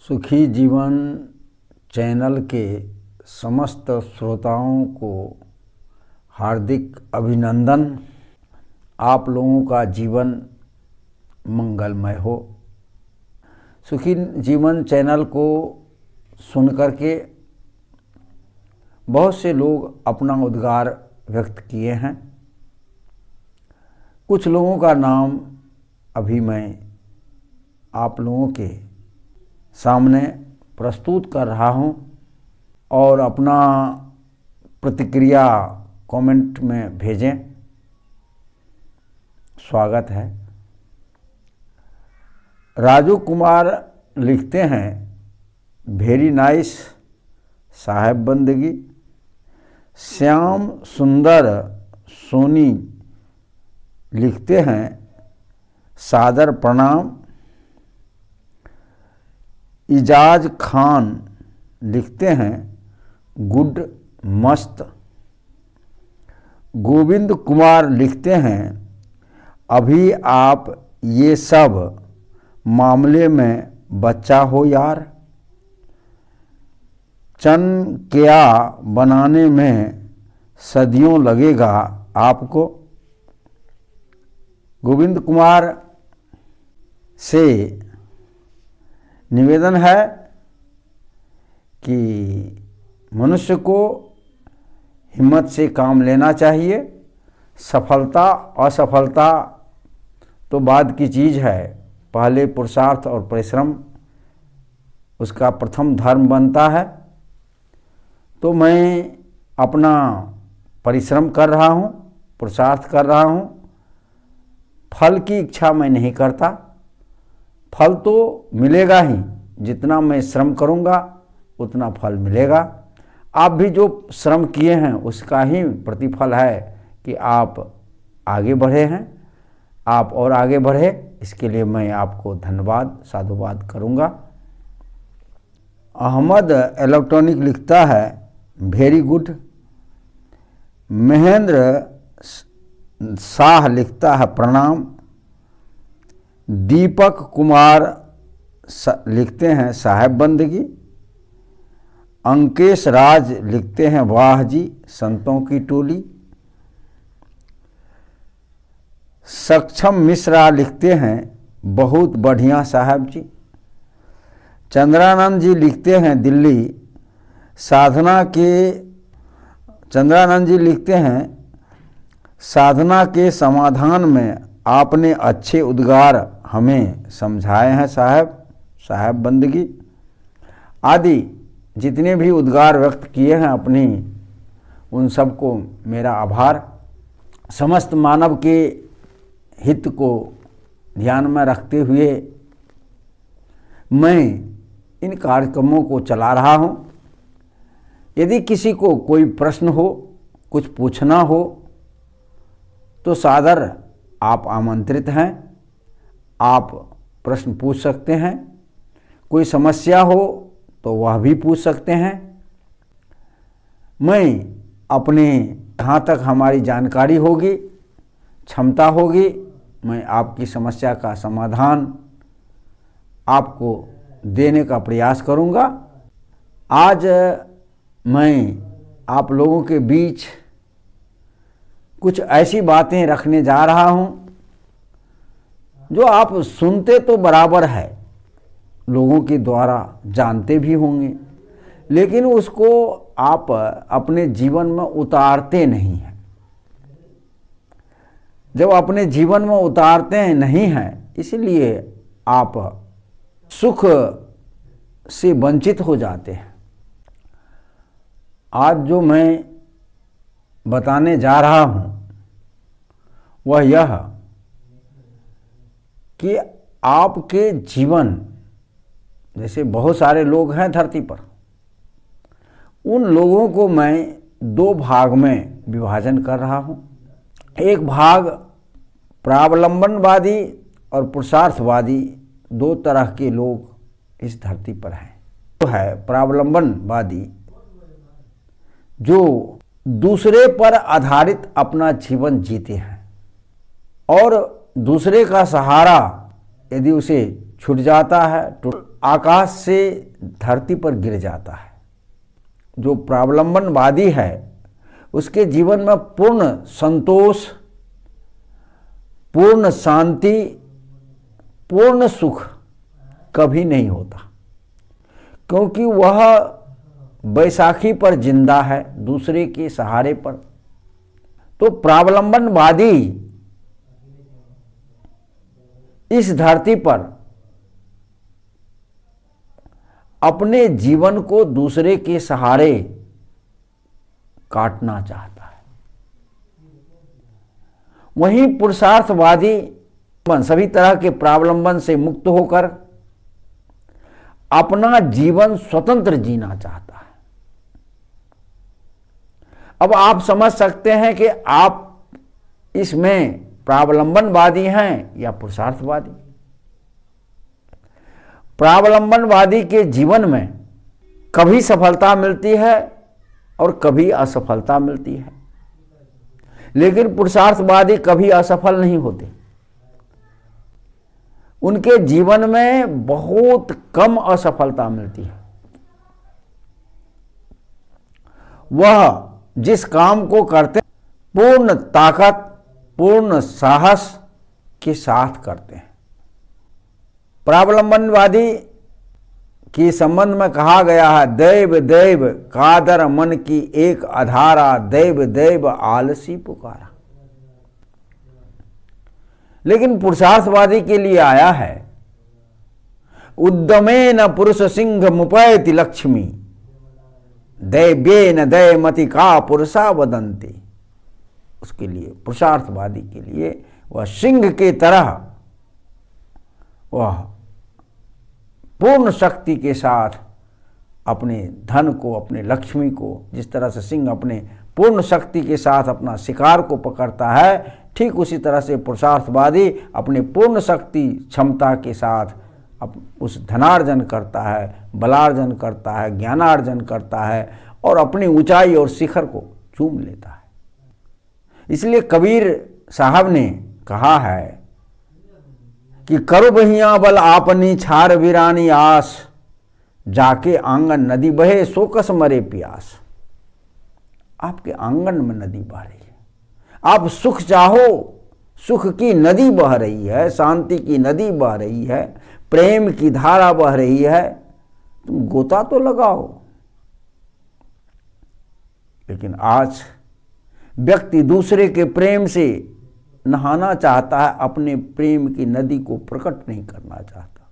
सुखी जीवन चैनल के समस्त श्रोताओं को हार्दिक अभिनंदन। आप लोगों का जीवन मंगलमय हो। सुखी जीवन चैनल को सुन करके बहुत से लोग अपना उद्गार व्यक्त किए हैं। कुछ लोगों का नाम अभी मैं आप लोगों के सामने प्रस्तुत कर रहा हूं और अपना प्रतिक्रिया कमेंट में भेजें। स्वागत है। राजू कुमार लिखते हैं, वेरी नाइस साहेब बंदगी। श्याम सुंदर सोनी लिखते हैं, सादर प्रणाम। इजाज खान लिखते हैं, गुड मस्त। गोविंद कुमार लिखते हैं, अभी आप ये सब मामले में बच्चा हो यार, चन क्या बनाने में सदियों लगेगा आपको। गोविंद कुमार से निवेदन है कि मनुष्य को हिम्मत से काम लेना चाहिए। सफलता असफलता तो बाद की चीज़ है, पहले पुरुषार्थ और परिश्रम उसका प्रथम धर्म बनता है। तो मैं अपना परिश्रम कर रहा हूँ, पुरुषार्थ कर रहा हूँ। फल की इच्छा मैं नहीं करता। फल तो मिलेगा ही, जितना मैं श्रम करूँगा उतना फल मिलेगा। आप भी जो श्रम किए हैं उसका ही प्रतिफल है कि आप आगे बढ़े हैं। आप और आगे बढ़े, इसके लिए मैं आपको धन्यवाद साधुवाद करूँगा। अहमद इलेक्ट्रॉनिक लिखता है, वेरी गुड। महेंद्र शाह लिखता है, प्रणाम। दीपक कुमार लिखते हैं, साहेब बंदगी। अंकेश राज लिखते हैं, वाह जी संतों की टोली। सक्षम मिश्रा लिखते हैं, बहुत बढ़िया साहब जी। चंद्रानंद जी लिखते हैं, दिल्ली। चंद्रानंद जी लिखते हैं, साधना के समाधान में आपने अच्छे उद्गार हमें समझाए हैं साहब बंदगी। आदि जितने भी उद्गार व्यक्त किए हैं अपनी, उन सबको मेरा आभार। समस्त मानव के हित को ध्यान में रखते हुए मैं इन कार्यक्रमों को चला रहा हूँ। यदि किसी को कोई प्रश्न हो, कुछ पूछना हो, तो सादर आप आमंत्रित हैं। आप प्रश्न पूछ सकते हैं। कोई समस्या हो तो वह भी पूछ सकते हैं। मैं अपने जहाँ तक हमारी जानकारी होगी, क्षमता होगी, मैं आपकी समस्या का समाधान आपको देने का प्रयास करूँगा। आज मैं आप लोगों के बीच कुछ ऐसी बातें रखने जा रहा हूँ जो आप सुनते तो बराबर है, लोगों के द्वारा जानते भी होंगे, लेकिन उसको आप अपने जीवन में उतारते नहीं हैं। जब अपने जीवन में उतारते नहीं हैं, इसलिए आप सुख से वंचित हो जाते हैं। आज जो मैं बताने जा रहा हूँ वह यह कि आपके जीवन, जैसे बहुत सारे लोग हैं धरती पर, उन लोगों को मैं दो भाग में विभाजन कर रहा हूँ। एक भाग प्रावलंबनवादी और पुरुषार्थवादी, दो तरह के लोग इस धरती पर हैं। तो है प्रावलंबनवादी, जो दूसरे पर आधारित अपना जीवन जीते हैं और दूसरे का सहारा यदि उसे छूट जाता है, तो आकाश से धरती पर गिर जाता है। जो प्रावलंबनवादी है उसके जीवन में पूर्ण संतोष, पूर्ण शांति, पूर्ण सुख कभी नहीं होता, क्योंकि वह बैसाखी पर जिंदा है, दूसरे के सहारे पर। तो प्रावलंबनवादी इस धरती पर अपने जीवन को दूसरे के सहारे काटना चाहता है। वहीं पुरुषार्थवादी सभी तरह के प्रावलंबन से मुक्त होकर अपना जीवन स्वतंत्र जीना चाहता है। अब आप समझ सकते हैं कि आप इसमें प्रावलंबनवादी हैं या पुरुषार्थवादी। प्रावलंबनवादी के जीवन में कभी सफलता मिलती है और कभी असफलता मिलती है, लेकिन पुरुषार्थवादी कभी असफल नहीं होते। उनके जीवन में बहुत कम असफलता मिलती है। वह जिस काम को करते पूर्ण ताकत, पूर्ण साहस के साथ करते हैं। प्रावलंबनवादी के संबंध में कहा गया है, दैव दैव कादर मन की एक आधारा, दैव दैव आलसी पुकारा। लेकिन पुरुषार्थवादी के लिए आया है, उद्यमेन पुरुष सिंह मुपैति लक्ष्मी, दैव्येन दैमति का पुरुषा वदन्ति। उसके लिए, पुरुषार्थवादी के लिए, वह सिंह के तरह वह पूर्ण शक्ति के साथ अपने धन को, अपने लक्ष्मी को, जिस तरह से सिंह अपने पूर्ण शक्ति के साथ अपना शिकार को पकड़ता है, ठीक उसी तरह से पुरुषार्थवादी अपनी पूर्ण शक्ति क्षमता के साथ उस धनार्जन करता है, बलार्जन करता है, ज्ञानार्जन करता है और अपनी ऊंचाई और शिखर को चूम लेता है। इसलिए कबीर साहब ने कहा है कि करो बहिया बल आपनी छार वीरानी आस, जाके आंगन नदी बहे सोकस मरे प्यास। आपके आंगन में नदी बह रही है, आप सुख चाहो, सुख की नदी बह रही है, शांति की नदी बह रही है, प्रेम की धारा बह रही है, तुम गोता तो लगाओ। लेकिन आज व्यक्ति दूसरे के प्रेम से नहाना चाहता है, अपने प्रेम की नदी को प्रकट नहीं करना चाहता।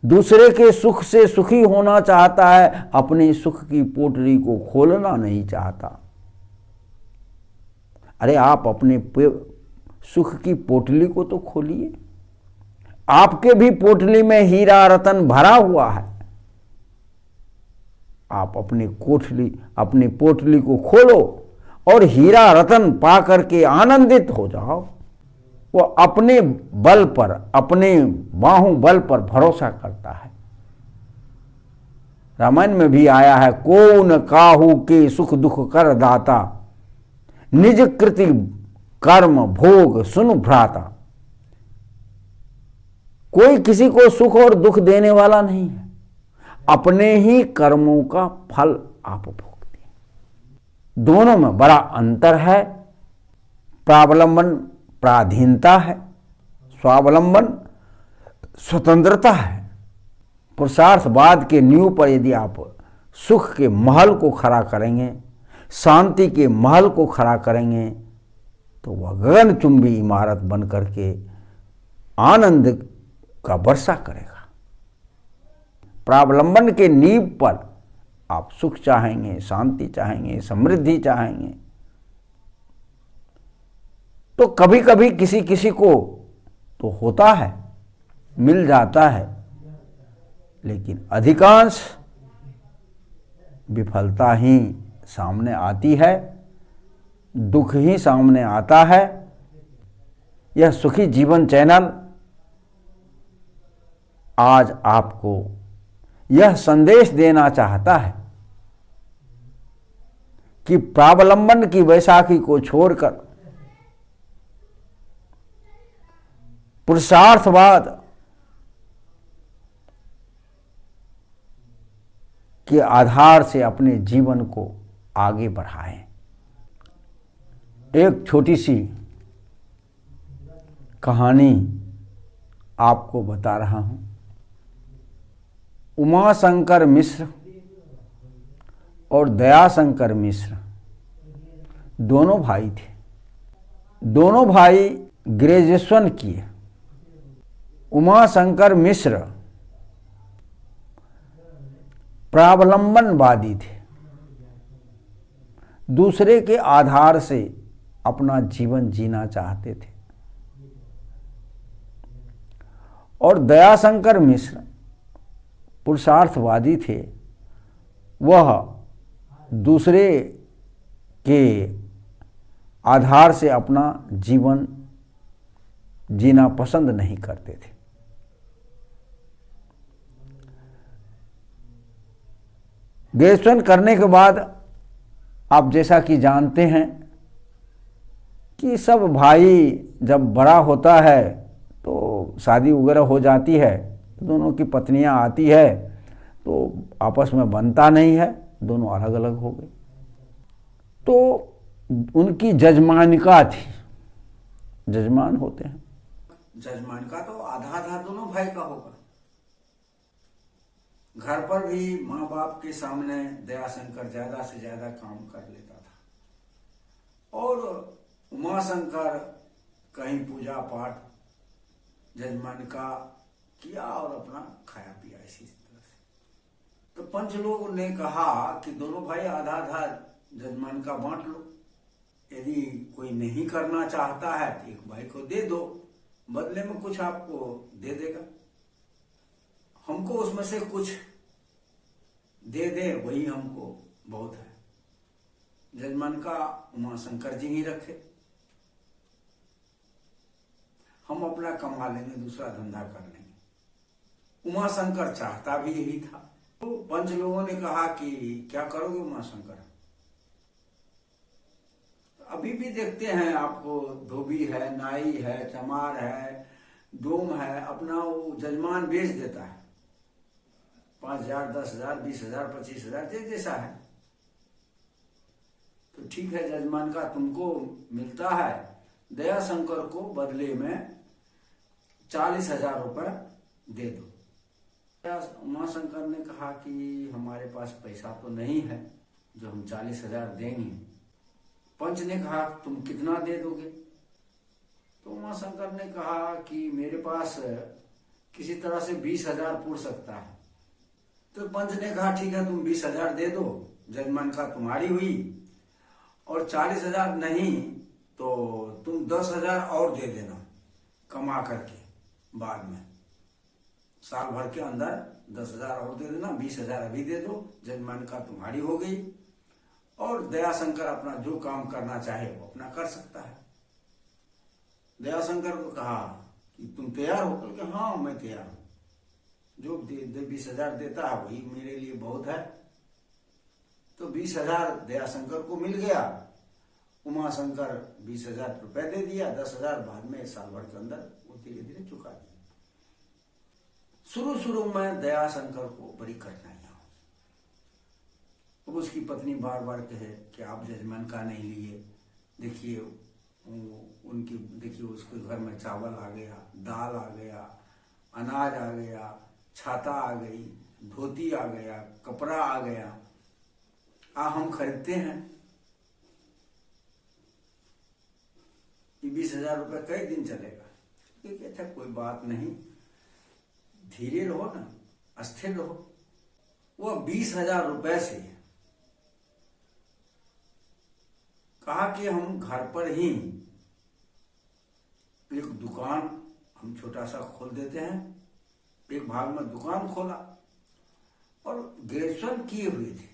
दूसरे के सुख से सुखी होना चाहता है, अपने सुख की पोटली को खोलना नहीं चाहता। अरे आप अपने सुख की पोटली को तो खोलिए। आपके भी पोटली में हीरा रतन भरा हुआ है। आप अपनी पोटली को खोलो और हीरा रतन पा करके आनंदित हो जाओ। वो अपने बल पर, अपने बाहुबल पर भरोसा करता है। रामायण में भी आया है, कौन काहू के सुख दुख कर दाता, निज कृति कर्म भोग सुन भ्राता। कोई किसी को सुख और दुख देने वाला नहीं है, अपने ही कर्मों का फल आप भोगते हैं। दोनों में बड़ा अंतर है। प्रावलंबन पराधीनता है, स्वावलंबन स्वतंत्रता है। पुरुषार्थवाद के नींव पर यदि आप सुख के महल को खड़ा करेंगे, शांति के महल को खड़ा करेंगे, तो वह गगनचुंबी इमारत बन करके आनंद का वर्षा करेगा। प्रावलंबन के नींव पर आप सुख चाहेंगे, शांति चाहेंगे, समृद्धि चाहेंगे, तो कभी कभी किसी किसी को तो होता है, मिल जाता है, लेकिन अधिकांश विफलता ही सामने आती है, दुख ही सामने आता है। यह सुखी जीवन चैनल आज आपको यह संदेश देना चाहता है कि प्रावलंबन की वैशाखी को छोड़कर पुरुषार्थवाद के आधार से अपने जीवन को आगे बढ़ाएं। एक छोटी सी कहानी आपको बता रहा हूं। उमाशंकर मिश्र और दयाशंकर मिश्र दोनों भाई थे। दोनों भाई ग्रेजुएशन किए। उमाशंकर मिश्र प्रावलंबनवादी थे, दूसरे के आधार से अपना जीवन जीना चाहते थे। और दयाशंकर मिश्र पुरुषार्थवादी थे, वह दूसरे के आधार से अपना जीवन जीना पसंद नहीं करते थे। ग्रेजुएशन करने के बाद आप जैसा कि जानते हैं कि सब भाई जब बड़ा होता है तो शादी वगैरह हो जाती है, दोनों की पत्नियां आती है तो आपस में बनता नहीं है, दोनों अलग अलग हो गए। तो उनकी जजमानिका थी, जजमान होते हैं, जजमानिका तो आधा आधा दोनों भाई का होगा। घर पर भी माँ बाप के सामने दयाशंकर ज्यादा से ज्यादा काम कर लेता था और उमाशंकर कहीं पूजा पाठ जजमानिका किया और अपना खाया पिया इसी तरह से। तो पंच लोग ने कहा कि दोनों भाई आधा आधा जजमानिका बांट लो, यदि कोई नहीं करना चाहता है तो एक भाई को दे दो, बदले में कुछ आपको दे देगा, हमको उसमें से कुछ दे दे वही हमको बहुत है। जजमानिका उमाशंकर जी ही रखे, हम अपना कमा लेंगे, दूसरा धंधा कर लेंगे। उमाशंकर चाहता भी यही था। तो पंच लोगों ने कहा कि क्या करोगे उमाशंकर? अभी भी देखते हैं आपको, धोबी है, नाई है, चमार है, डोम है, अपना वो जजमान बेच देता है 5,000, 10,000, 20,000, 25,000 जैसा है। तो ठीक है जजमान का तुमको मिलता है, दयाशंकर को बदले में 40,000 रुपए दे दो। उमाशंकर ने कहा कि हमारे पास पैसा तो नहीं है जो हम 40,000 देंगे। पंच ने कहा तुम कितना दे दोगे? तो उमाशंकर ने कहा कि मेरे पास किसी तरह से 20,000 पूर सकता है। तो पंच ने कहा ठीक है तुम 20,000 दे दो, जजमान का तुम्हारी हुई, और 40,000 नहीं तो तुम 10,000 और दे देना कमा करके, बाद में साल भर के अंदर 10,000 और दे देना, 20,000 अभी दे दो, जजमान का तुम्हारी हो गई और दयाशंकर अपना जो काम करना चाहे वो अपना कर सकता है। दयाशंकर को कहा कि तुम तैयार हो? बोल के हाँ मैं तैयार हूं, जो 20,000 देता है वही मेरे लिए बहुत है। तो 20,000 दयाशंकर को मिल गया, उमाशंकर 20,000 रुपए दे दिया, 10,000 बाद में साल भर के अंदर वो धीरे धीरे चुका दिया। शुरू में दयाशंकर को बड़ी कठिनाइयां हो। अब उसकी पत्नी बार बार कहे कि आप जजमान का नहीं लिए, देखिए उनकी, देखिए उसके घर में चावल आ गया, दाल आ गया, अनाज आ गया, छाता आ गई, धोती आ गया, कपड़ा आ गया, हम खरीदते हैं, ये 20,000 रुपए कई दिन चलेगा? ये था कोई बात नहीं, धीरे रहो ना, अस्थिर रहो। वो 20,000 रुपए से कहा कि हम घर पर ही एक दुकान हम छोटा सा खोल देते हैं। एक भाग में दुकान खोला और ग्रेजुएशन किए हुए थे,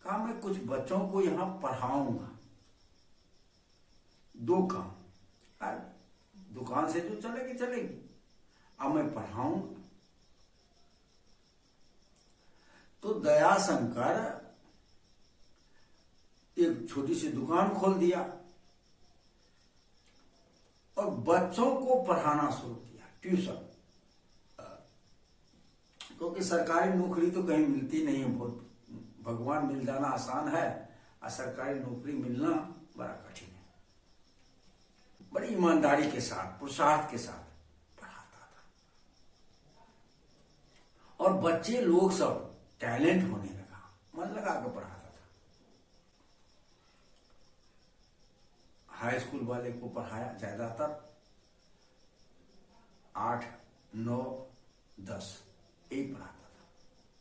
कहा मैं कुछ बच्चों को यहां पढ़ाऊंगा। 2 काम, दुकान से जो चलेगी चलेगी, अब मैं पढ़ाऊंगा। तो दयाशंकर एक छोटी सी दुकान खोल दिया और बच्चों को पढ़ाना शुरू किया, ट्यूशन। क्योंकि सरकारी नौकरी तो कहीं मिलती नहीं है, बहुत भगवान मिल जाना आसान है, और सरकारी नौकरी मिलना बड़ा कठिन है। बड़ी ईमानदारी के साथ, पुरुषार्थ के साथ पढ़ाता था, और बच्चे लोग सब टैलेंट होने लगा, मन लगा कर पढ़ाता था। हाई स्कूल वाले को पढ़ाया, ज्यादातर 8, 9, 10 यही पढ़ाता था,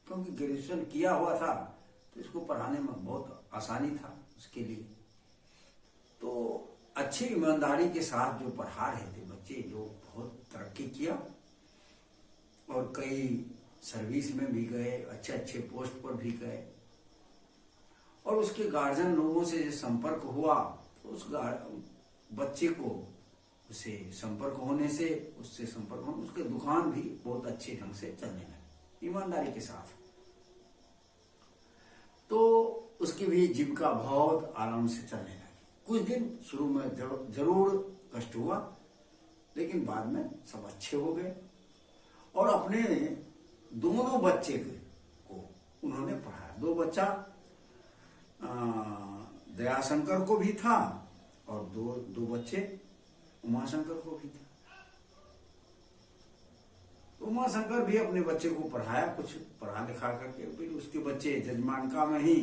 क्योंकि ग्रेजुएशन किया हुआ था तो इसको पढ़ाने में बहुत आसानी था उसके लिए। तो अच्छी ईमानदारी के साथ जो पढ़ा रहे थे बच्चे, जो बहुत तरक्की किया और कई सर्विस में भी गए, अच्छे अच्छे पोस्ट पर भी गए। और उसके गार्जियन लोगों से जो संपर्क हुआ तो उस बच्चे को उससे संपर्क होने से, उसके दुकान भी बहुत अच्छे ढंग से चलने लगी, ईमानदारी के साथ। तो उसकी भी जीविका बहुत आराम से चलने लगी। कुछ दिन शुरू में जरूर कष्ट हुआ, लेकिन बाद में सब अच्छे हो गए। और अपने दोनों बच्चे को उन्होंने पढ़ाया। 2 बच्चा दयाशंकर को भी था, और दो बच्चे उमाशंकर को भी था। तो उमाशंकर भी अपने बच्चे को पढ़ाया, कुछ पढ़ा लिखा करके, फिर उसके बच्चे जजमानका में ही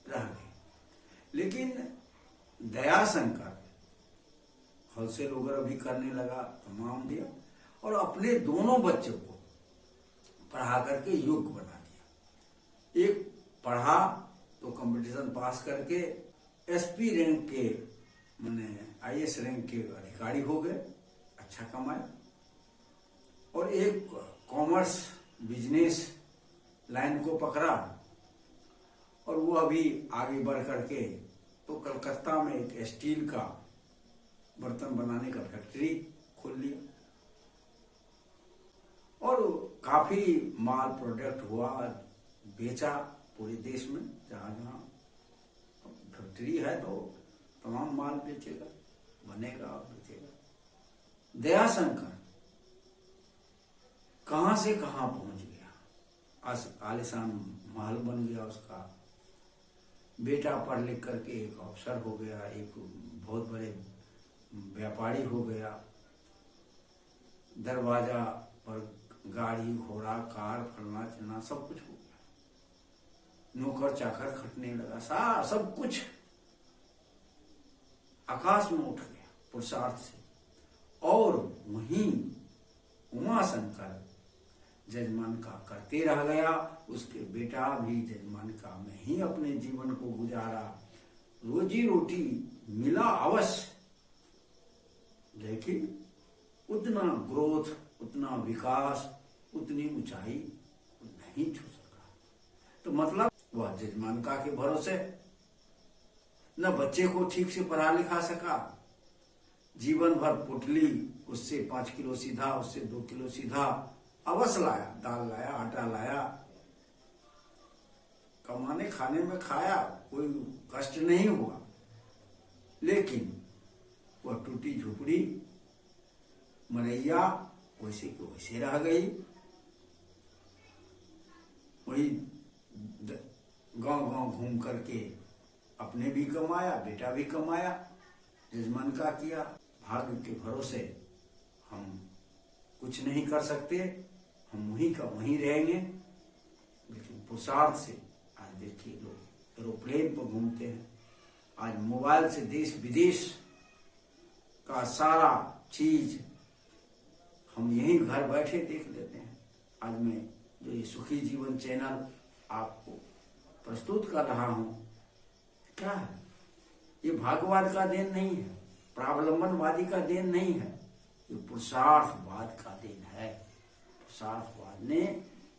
रह गए। लेकिन दयाशंकर होलसेल वगैरह भी करने लगा, तमाम दिया, और अपने दोनों बच्चों को पढ़ा करके योग्य बना दिया। एक पढ़ा तो कंपटीशन पास करके एसपी रैंक के, माने आईएएस रैंक के अधिकारी हो गए, अच्छा कमाया। और एक कॉमर्स बिजनेस लाइन को पकड़ा, और वो अभी आगे बढ़ करके तो कलकत्ता में एक स्टील का बर्तन बनाने का फैक्ट्री खोल लिया, और काफी माल प्रोडक्ट हुआ, बेचा पूरे देश में। जहां जहां फैक्ट्री है तो तमाम माल बेचेगा, बनेगा और बेचेगा। दयाशंकर कहां से कहां पहुंच गया, आलिशान महल बन गया उसका। बेटा पढ़ लिख करके एक अफसर हो गया, एक बहुत बड़े व्यापारी हो गया। दरवाजा पर गाड़ी घोड़ा कार फलना चलना सब कुछ हो गया। नौकर चाकर खटने लगा, सारा सब कुछ आकाश में उठ गया पुरुषार्थ से। और वहीं उमाशंकर जजमान का करते रह गया। उसके बेटा भी जजमान का में ही अपने जीवन को गुजारा। रोजी रोटी मिला अवश्य, लेकिन उतना ग्रोथ, उतना विकास, उतनी ऊंचाई नहीं छू सका। तो मतलब वह जजमान का के भरोसे न बच्चे को ठीक से पढ़ा लिखा सका, जीवन भर पुटली, उससे 5 किलो सीधा, उससे 2 किलो सीधा अवश्य लाया, दाल लाया, आटा लाया, कमाने खाने में खाया, कोई कष्ट नहीं हुआ। लेकिन वह टूटी झोपड़ी मरैया वैसे की वैसे रह गई। वही गांव गांव घूम करके अपने भी कमाया, बेटा भी कमाया, जजमान का किया। भाग्य के भरोसे हम कुछ नहीं कर सकते, हम वहीं का वहीं रहेंगे। लेकिन पुरुषार्थ से आज देखिए लोग एरोप्लेन पर घूमते हैं, आज मोबाइल से देश विदेश का सारा चीज हम यहीं घर बैठे देख लेते हैं। आज मैं जो ये सुखी जीवन चैनल आपको प्रस्तुत कर रहा हूं, क्या है ये? भाग्यवाद का देन नहीं है, प्रावलंबनवादी का देन नहीं है, ये पुरुषार्थवाद का देन है। पुरुषार्थवाद ने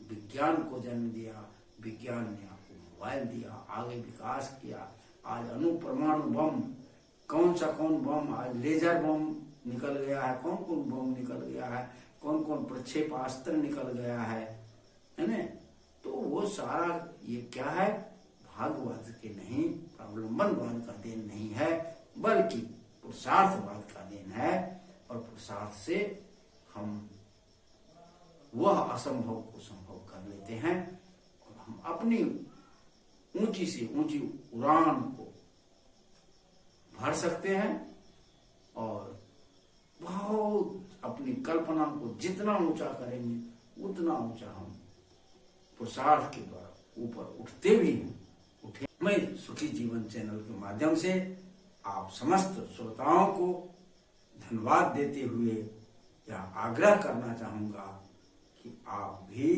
विज्ञान को जन्म दिया, विज्ञान ने आपको मोबाइल दिया, आगे विकास किया। आज अणुपरमाणु बम, कौन सा कौन बम, आज लेजर बम निकल गया है, कौन कौन बम निकल गया है, कौन कौन प्रक्षेपास्त्र निकल गया है ना? तो वो सारा ये क्या है? भाग्यवाद के नहीं, प्रावलंबनवाद का देन नहीं है, बल्कि पुरुषार्थवाद का देन है, और पुरुषार्थ से हम वह असंभव को संभव कर लेते हैं, और हम अपनी ऊंची से ऊंची उड़ान को भर सकते हैं, और बहुत अपनी कल्पना को जितना ऊंचा करेंगे उतना ऊंचा हम पुरुषार्थ के द्वारा ऊपर उठते भी हैं। उठे। मैं सुखी जीवन चैनल के माध्यम से आप समस्त श्रोताओं को धन्यवाद देते हुए यह आग्रह करना चाहूंगा कि आप भी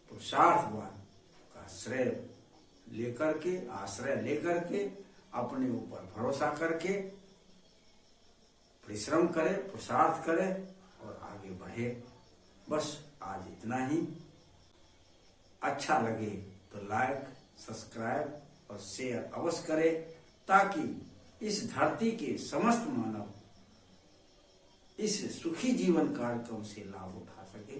पुरुषार्थवाद का श्रेय लेकर के, आश्रय लेकर के, अपने ऊपर भरोसा करके परिश्रम करें, पुरुषार्थ करें और आगे बढ़े। बस आज इतना ही। अच्छा लगे तो लाइक, सब्सक्राइब और शेयर अवश्य करें, ताकि इस धरती के समस्त मानव इस सुखी जीवन कार्यक्रम से लाभ उठा सके।